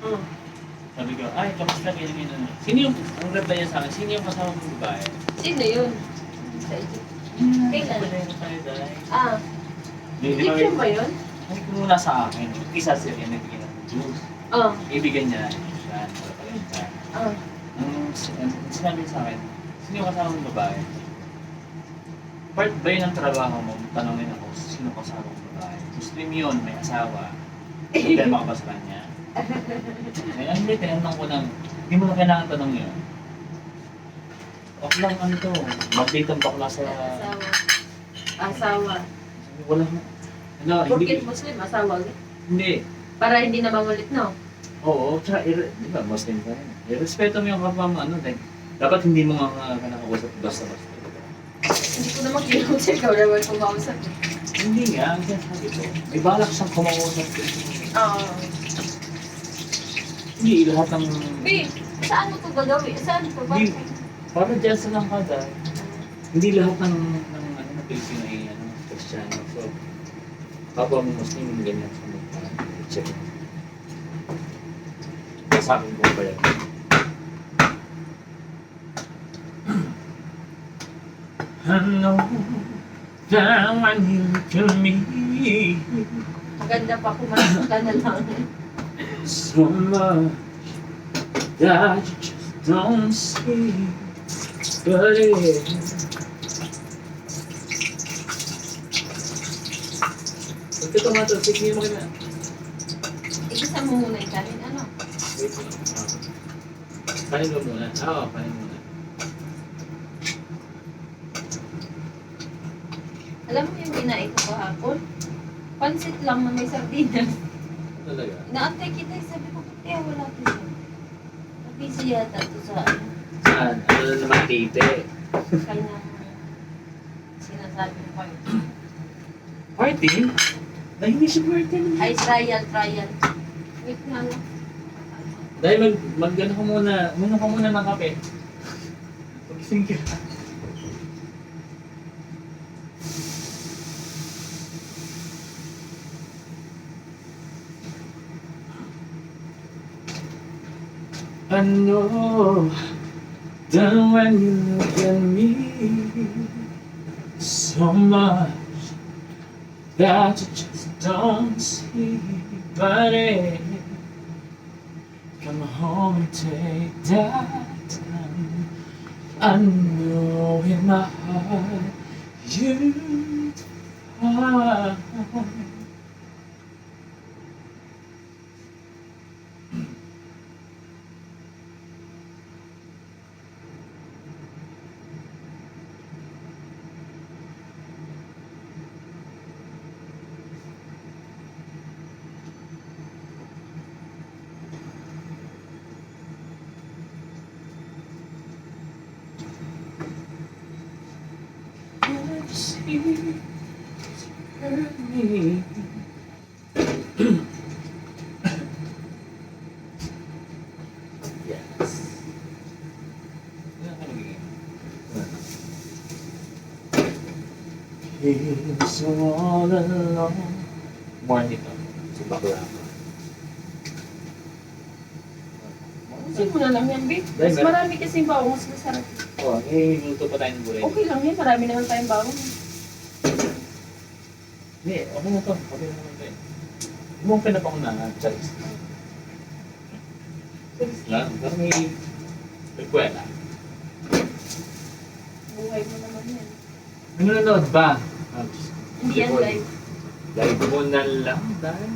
Mm. Sabi ko, ay, kamusta kayo ganyan? Sino yung, ang reply niya sa akin, sino yung kasama mong babae? Sino yun? Sa Egypt. Kailan? Wala yung tayo dahil. Ah, Di ba, Egyptian ba yun? ay, muna sa akin, isa sila yung nabigyan ng juice. Oh. Ibigyan niya siya, para pala siya. Oh. Ang sinabi sa akin, sino yung kasama mong babae? Part ba yun ng trabaho mo? Tanongin ako, sino kasama mong babae? Muslim yun, may asawa. Problema ka ba sa kanya? Ay, hindi, tinanong ko lang, hindi mo na kailangan tanong yun. Okay lang, ano to, mag-date ang bakla sa... Asawa. Asawa. Wala na. Ano, hindi... Porkit Muslim, asawa. Hindi. Para hindi na mangulit, no? Oo, tsaka, di ba, Muslim ka rin. Irespeto mo yung kapwa mo, ano, like, dapat hindi mo nga nakakausap basta-basta. Hindi ko naman kinuusap, ikaw naman kumausap. Hindi nga, ang sinasabi ko. May balak siyang kumausap ko. Oo. Hindi, lahat ng... Babe, saan mo ito gagawin? Saan ito? Hindi. Bakit? Para dyan sa lang kada. Hindi lahat ng ano, na Pilipino ay ano, Kristiyano. So, kapwa mo Muslim, ganyan sa mga check. Sa akin kung ba yan. I know that when you look at me, Maganda pa kumain ka na lang. so much that you just don't see. But it Pagka tomato, sige mo na. Igisa mo muna yung kanin, ano? Wait lang. Kanin mo muna. Oo, kanin muna. Alam mo yung kinain ko kahapon? Pansit lang na may sardinas. Talaga? Inaantay kita, sabi ko, kaya wala dito. Busy yata ito sa Saan? Ano na naman tite? kanyang sinasabi ko kayo. Party? Ay, hindi siya party. Ay, trial. Wait nga lang. Dahil mag-ano ka muna. Muna ka muna ng kape. Pag-ising ka. I know that when you look at me, so much that you just don't see. But come home and take that time. I know in my heart you'd find. You hurt me. Yes. He's all alone. More nito. Si bakla ka. Usin mo na lang yan, babe. Mas Dahil- marami kasing bawang, mas masarap. Oh, luto pa tayo ng gulay. Okay lang yan, marami naman tayong bawang. Hindi, okay na to. Okay na naman to eh. Huwag mong pinapangunahan. Charis. Charis lang. Pero may rekwela. Buhay mo naman yan. Nanonood ba? Hindi yan live. Live mo na lang dahil